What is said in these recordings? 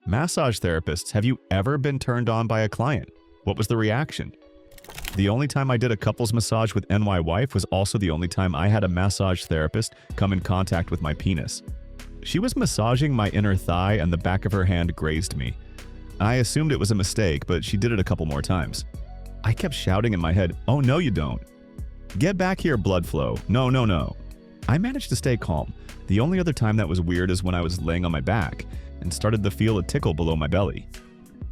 Massage therapists, have you ever been turned on by a client? What was the reaction? The only time I did a couples massage with NY wife was also the only time I had a massage therapist come in contact with my penis. She was massaging my inner thigh and the back of her hand grazed me. I assumed it was a mistake, but she did it a couple more times. I kept shouting in my head, "Oh no you don't. Get back here, blood flow. No, no, no." I managed to stay calm. The only other time that was weird is when I was laying on my back and started to feel a tickle below my belly.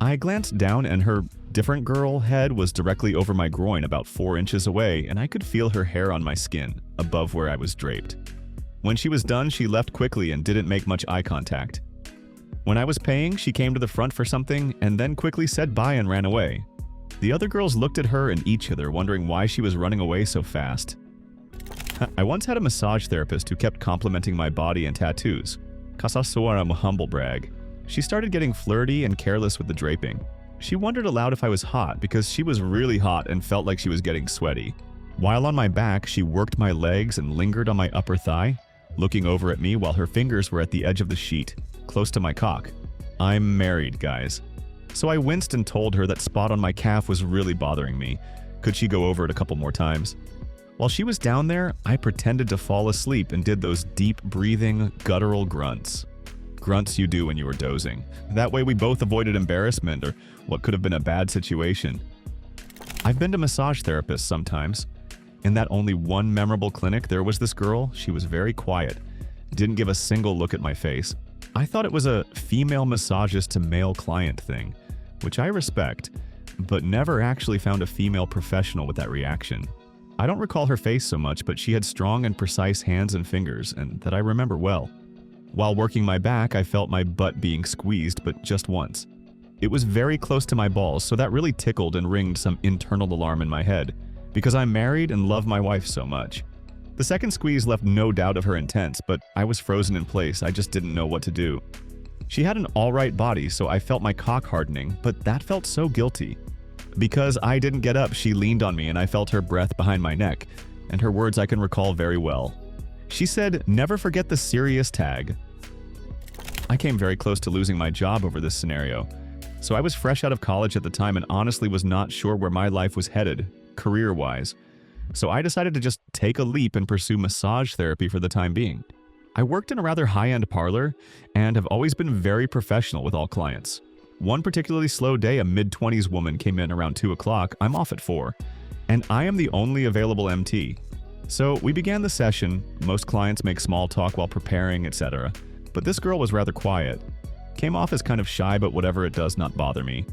I glanced down and her different girl head was directly over my groin about 4 inches away, and I could feel her hair on my skin, above where I was draped. When she was done, she left quickly and didn't make much eye contact. When I was paying, she came to the front for something and then quickly said bye and ran away. The other girls looked at her and each other, wondering why she was running away so fast. I once had a massage therapist who kept complimenting my body and tattoos. Kasasuara humble brag. She started getting flirty and careless with the draping. She wondered aloud if I was hot because she was really hot and felt like she was getting sweaty. While on my back, she worked my legs and lingered on my upper thigh, looking over at me while her fingers were at the edge of the sheet, close to my cock. I'm married, guys. So I winced and told her that spot on my calf was really bothering me. Could she go over it a couple more times? While she was down there, I pretended to fall asleep and did those deep breathing, guttural grunts. Grunts you do when you were dozing. That way we both avoided embarrassment or what could have been a bad situation. I've been to massage therapists sometimes. In that only one memorable clinic, there was this girl. She was very quiet, didn't give a single look at my face. I thought it was a female massagist to male client thing, which I respect, but never actually found a female professional with that reaction. I don't recall her face so much, but she had strong and precise hands and fingers, and that I remember well. While working my back, I felt my butt being squeezed, but just once. It was very close to my balls, so that really tickled and ringed some internal alarm in my head, because I'm married and love my wife so much. The second squeeze left no doubt of her intent, but I was frozen in place. I just didn't know what to do. She had an alright body, so I felt my cock hardening, but that felt so guilty. Because I didn't get up, she leaned on me and I felt her breath behind my neck, and her words I can recall very well. She said, "Never forget the serious tag." I came very close to losing my job over this scenario. So I was fresh out of college at the time and honestly was not sure where my life was headed, career-wise. So I decided to just take a leap and pursue massage therapy for the time being. I worked in a rather high-end parlor and have always been very professional with all clients. One particularly slow day, a mid-20s woman came in around 2 o'clock. I'm off at 4, and I am the only available MT. So we began the session. Most clients make small talk while preparing, etc. But this girl was rather quiet. Came off as kind of shy, but whatever, it does not bother me.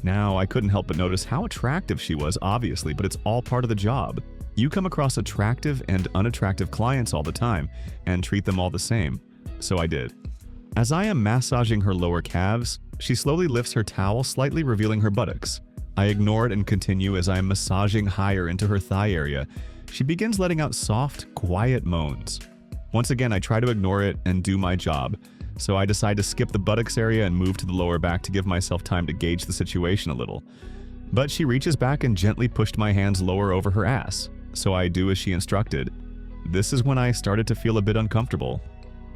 Now, I couldn't help but notice how attractive she was, obviously, but it's all part of the job. You come across attractive and unattractive clients all the time and treat them all the same. So I did. As I am massaging her lower calves, she slowly lifts her towel, slightly revealing her buttocks. I ignore it and continue as I am massaging higher into her thigh area. She begins letting out soft, quiet moans. Once again, I try to ignore it and do my job, so I decide to skip the buttocks area and move to the lower back to give myself time to gauge the situation a little. But she reaches back and gently pushed my hands lower over her ass, so I do as she instructed. This is when I started to feel a bit uncomfortable.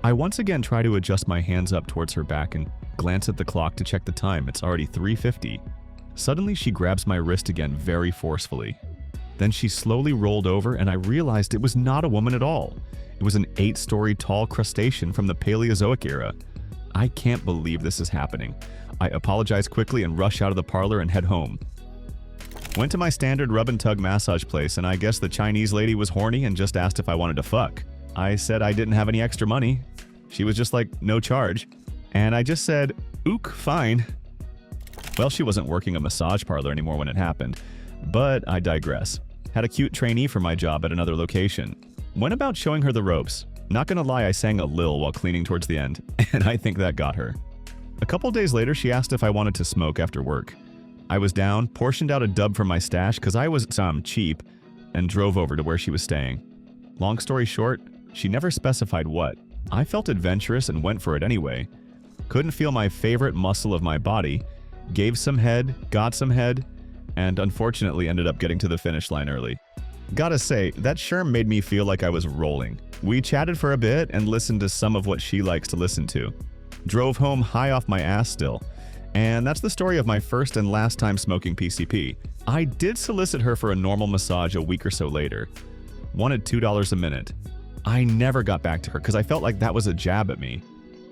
I once again try to adjust my hands up towards her back and glance at the clock to check the time. It's already 3:50. Suddenly, she grabs my wrist again very forcefully. Then she slowly rolled over and I realized it was not a woman at all. It was an 8-story tall crustacean from the Paleozoic era. I can't believe this is happening. I apologize quickly and rush out of the parlor and head home. Went to my standard rub and tug massage place, and I guess the Chinese lady was horny and just asked if I wanted to fuck. I said I didn't have any extra money. She was just like, no charge. And I just said, ook, fine. Well, she wasn't working a massage parlor anymore when it happened, but I digress. Had a cute trainee for my job at another location. Went about showing her the ropes. Not gonna lie, I sang a lil while cleaning towards the end, and I think that got her. A couple days later, she asked if I wanted to smoke after work. I was down, portioned out a dub from my stash because I was cheap, and drove over to where she was staying. Long story short, she never specified what. I felt adventurous and went for it anyway. Couldn't feel my favorite muscle of my body, gave some head, got some head, and unfortunately ended up getting to the finish line early. Gotta say, that sure made me feel like I was rolling. We chatted for a bit and listened to some of what she likes to listen to. Drove home high off my ass still. And that's the story of my first and last time smoking PCP. I did solicit her for a normal massage a week or so later. Wanted $2 a minute. I never got back to her because I felt like that was a jab at me.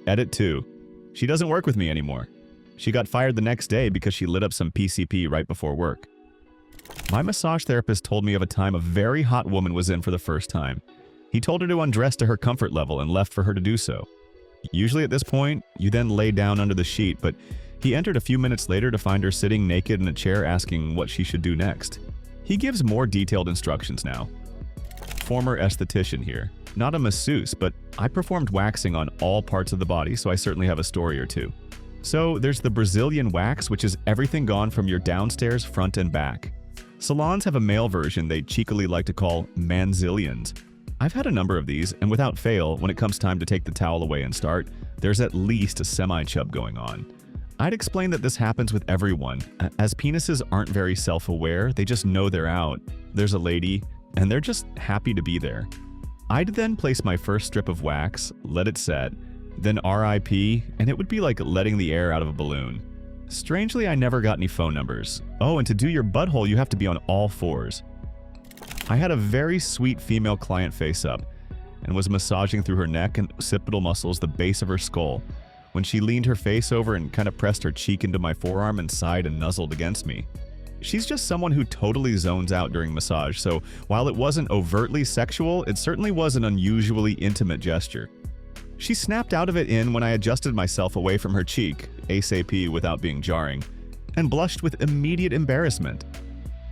Edit 2. She doesn't work with me anymore. She got fired the next day because she lit up some PCP right before work. My massage therapist told me of a time a very hot woman was in for the first time. He told her to undress to her comfort level and left for her to do so. Usually at this point, you then lay down under the sheet, but he entered a few minutes later to find her sitting naked in a chair asking what she should do next. He gives more detailed instructions now. Former esthetician here. Not a masseuse, but I performed waxing on all parts of the body, so I certainly have a story or two. So there's the Brazilian wax, which is everything gone from your downstairs, front, and back. Salons have a male version they cheekily like to call manzilians. I've had a number of these, and without fail, when it comes time to take the towel away and start, there's at least a semi-chub going on. I'd explain that this happens with everyone, as penises aren't very self-aware, they just know they're out. There's a lady, and they're just happy to be there. I'd then place my first strip of wax, let it set, then RIP, and it would be like letting the air out of a balloon. Strangely, I never got any phone numbers. Oh, and to do your butthole, you have to be on all fours. I had a very sweet female client face up, and was massaging through her neck and occipital muscles the base of her skull, when she leaned her face over and kind of pressed her cheek into my forearm and sighed and nuzzled against me. She's just someone who totally zones out during massage, so while it wasn't overtly sexual, it certainly was an unusually intimate gesture. She snapped out of it when I adjusted myself away from her cheek, ASAP without being jarring, and blushed with immediate embarrassment.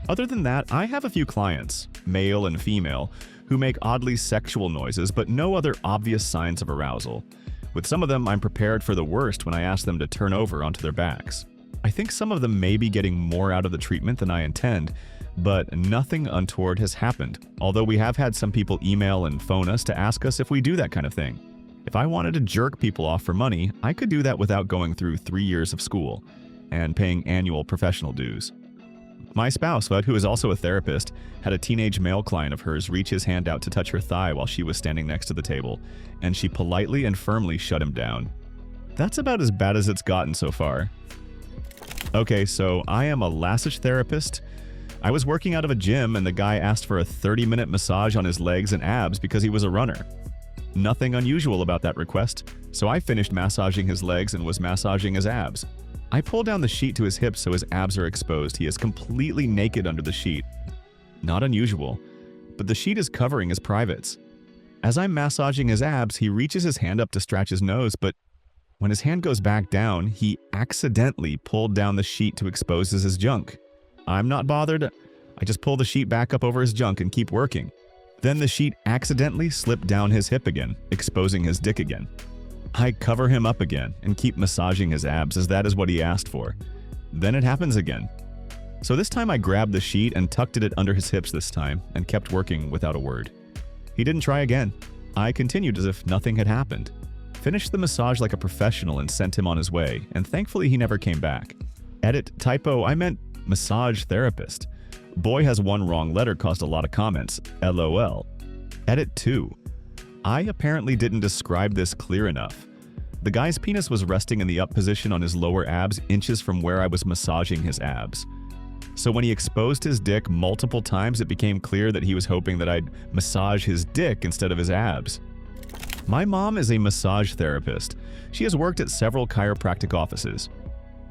Other than that, I have a few clients, male and female, who make oddly sexual noises but no other obvious signs of arousal. With some of them, I'm prepared for the worst when I ask them to turn over onto their backs. I think some of them may be getting more out of the treatment than I intend, but nothing untoward has happened, although we have had some people email and phone us to ask us if we do that kind of thing. If I wanted to jerk people off for money, I could do that without going through 3 years of school and paying annual professional dues. My spouse, who is also a therapist, had a teenage male client of hers reach his hand out to touch her thigh while she was standing next to the table, and she politely and firmly shut him down. That's about as bad as it's gotten so far. Okay, so I am a lassage therapist. I was working out of a gym and the guy asked for a 30-minute massage on his legs and abs because he was a runner. Nothing unusual about that request, so I finished massaging his legs and was massaging his abs. I pull down the sheet to his hips so his abs are exposed. He is completely naked under the sheet. Not unusual, but the sheet is covering his privates. As I'm massaging his abs, he reaches his hand up to scratch his nose, but when his hand goes back down, he accidentally pulled down the sheet to expose his junk. I'm not bothered. I just pull the sheet back up over his junk and keep working. Then the sheet accidentally slipped down his hip again, exposing his dick again. I cover him up again and keep massaging his abs as that is what he asked for. Then it happens again. So this time I grabbed the sheet and tucked it under his hips this time and kept working without a word. He didn't try again. I continued as if nothing had happened. Finished the massage like a professional and sent him on his way, and thankfully he never came back. Edit typo, I meant massage therapist. Boy has one wrong letter caused a lot of comments. LOL. Edit 2. I apparently didn't describe this clear enough. The guy's penis was resting in the up position on his lower abs inches from where I was massaging his abs. So when he exposed his dick multiple times, it became clear that he was hoping that I'd massage his dick instead of his abs. My mom is a massage therapist. She has worked at several chiropractic offices.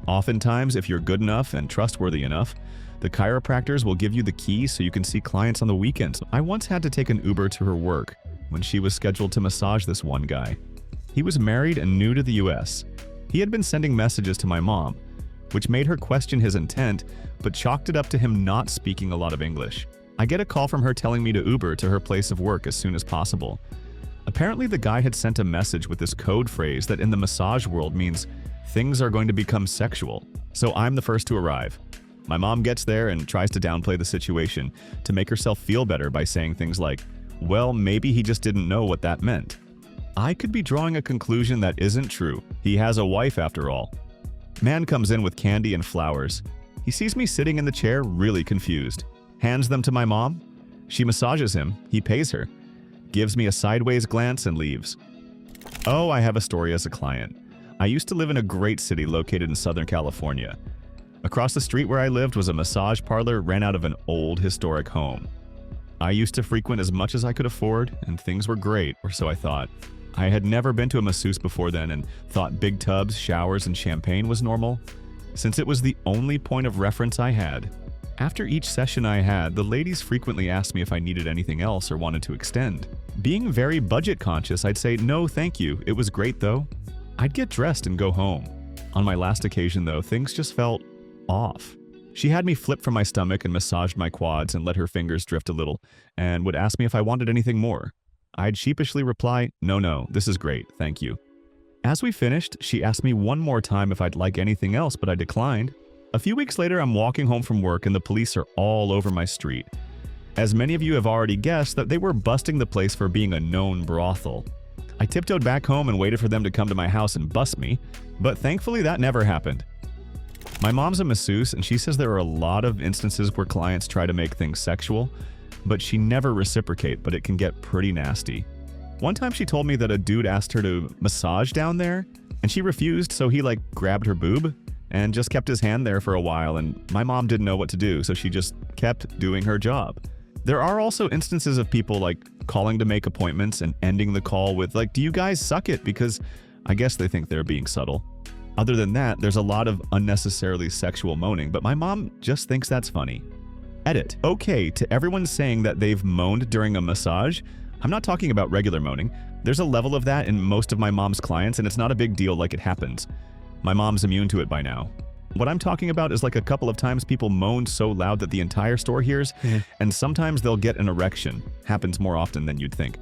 Oftentimes, if you're good enough and trustworthy enough, the chiropractors will give you the keys so you can see clients on the weekends. I once had to take an Uber to her work when she was scheduled to massage this one guy. He was married and new to the US. He had been sending messages to my mom, which made her question his intent, but chalked it up to him not speaking a lot of English. I get a call from her telling me to Uber to her place of work as soon as possible. Apparently the guy had sent a message with this code phrase that in the massage world means things are going to become sexual, so I'm the first to arrive. My mom gets there and tries to downplay the situation to make herself feel better by saying things like, well, maybe he just didn't know what that meant. I could be drawing a conclusion that isn't true. He has a wife after all. Man comes in with candy and flowers. He sees me sitting in the chair, really confused. Hands them to my mom. She massages him. He pays her. Gives me a sideways glance and leaves. Oh, I have a story as a client. I used to live in a great city located in Southern California. Across the street where I lived was a massage parlor ran out of an old historic home. I used to frequent as much as I could afford, and things were great, or so I thought. I had never been to a masseuse before then and thought big tubs, showers, and champagne was normal, since it was the only point of reference I had. After each session I had, the ladies frequently asked me if I needed anything else or wanted to extend. Being very budget conscious, I'd say, "No, thank you, it was great though." I'd get dressed and go home. On my last occasion though, things just felt off. She had me flip from my stomach and massaged my quads and let her fingers drift a little, and would ask me if I wanted anything more. I'd sheepishly reply, "No, this is great, thank you." As we finished, she asked me one more time if I'd like anything else, but I declined. A few weeks later, I'm walking home from work and the police are all over my street. As many of you have already guessed, that they were busting the place for being a known brothel. I tiptoed back home and waited for them to come to my house and bust me, but thankfully that never happened. My mom's a masseuse and she says there are a lot of instances where clients try to make things sexual, but she never reciprocate, but it can get pretty nasty. One time she told me that a dude asked her to massage down there, and she refused, so he grabbed her boob and just kept his hand there for a while, and my mom didn't know what to do, so she just kept doing her job. There are also instances of people calling to make appointments and ending the call with "Do you guys suck it?" because I guess they think they're being subtle. Other than that, there's a lot of unnecessarily sexual moaning, but my mom just thinks that's funny. Edit. Okay, to everyone saying that they've moaned during a massage, I'm not talking about regular moaning. There's a level of that in most of my mom's clients, and it's not a big deal it happens. My mom's immune to it by now. What I'm talking about is a couple of times people moaned so loud that the entire store hears, and sometimes they'll get an erection. Happens more often than you'd think.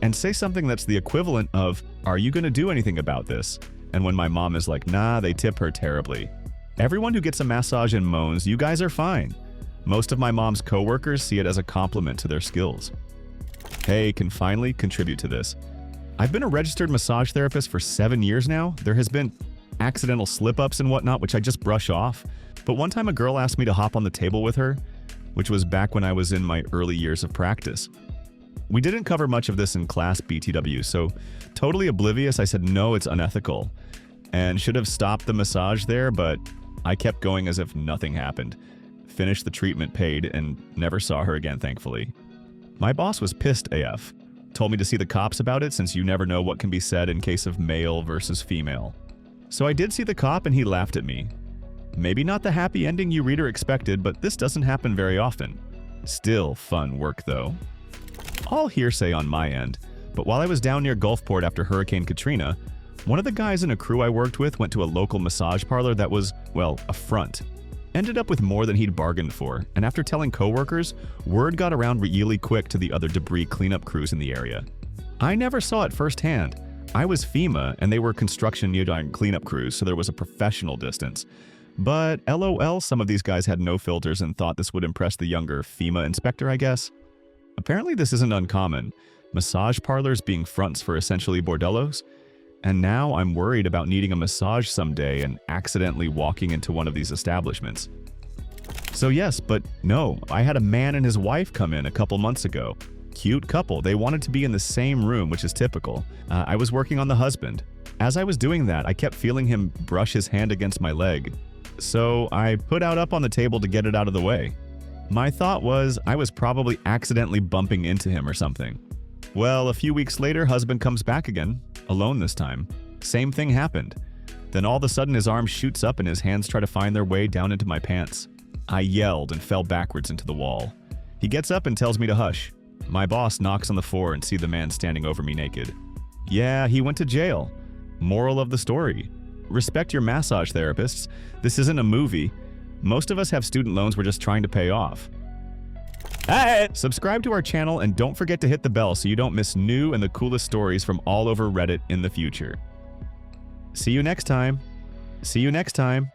And say something that's the equivalent of, "Are you gonna do anything about this?" And when my mom is like, "Nah," they tip her terribly. Everyone who gets a massage and moans, you guys are fine. Most of my mom's coworkers see it as a compliment to their skills. Hey, can finally contribute to this. I've been a registered massage therapist for 7 years now. There has been accidental slip-ups and whatnot, which I just brush off. But one time a girl asked me to hop on the table with her, which was back when I was in my early years of practice. We didn't cover much of this in class BTW, so totally oblivious, I said no, it's unethical, and should have stopped the massage there, but I kept going as if nothing happened. Finished the treatment, paid, and never saw her again, thankfully. My boss was pissed AF. Told me to see the cops about it since you never know what can be said in case of male versus female. So I did see the cop and he laughed at me. Maybe not the happy ending you reader expected, but this doesn't happen very often. Still fun work though. All hearsay on my end, but while I was down near Gulfport after Hurricane Katrina, one of the guys in a crew I worked with went to a local massage parlor that was, well, a front. Ended up with more than he'd bargained for, and after telling coworkers, word got around really quick to the other debris cleanup crews in the area. I never saw it firsthand. I was FEMA, and they were construction neodyne cleanup crews, so there was a professional distance. But LOL, some of these guys had no filters and thought this would impress the younger FEMA inspector, I guess. Apparently this isn't uncommon, massage parlors being fronts for essentially bordellos. And now I'm worried about needing a massage someday and accidentally walking into one of these establishments. So yes, but no, I had a man and his wife come in a couple months ago. Cute couple, they wanted to be in the same room, which is typical. I was working on the husband. As I was doing that, I kept feeling him brush his hand against my leg. So I put out up on the table to get it out of the way. My thought was I was probably accidentally bumping into him or something. Well, a few weeks later, husband comes back again, alone this time. Same thing happened. Then all of a sudden his arm shoots up and his hands try to find their way down into my pants. I yelled and fell backwards into the wall. He gets up and tells me to hush. My boss knocks on the floor and see the man standing over me naked. Yeah, he went to jail. Moral of the story. Respect your massage therapists. This isn't a movie. Most of us have student loans we're just trying to pay off. Hey! Subscribe to our channel and don't forget to hit the bell so you don't miss new and the coolest stories from all over Reddit in the future. See you next time. See you next time.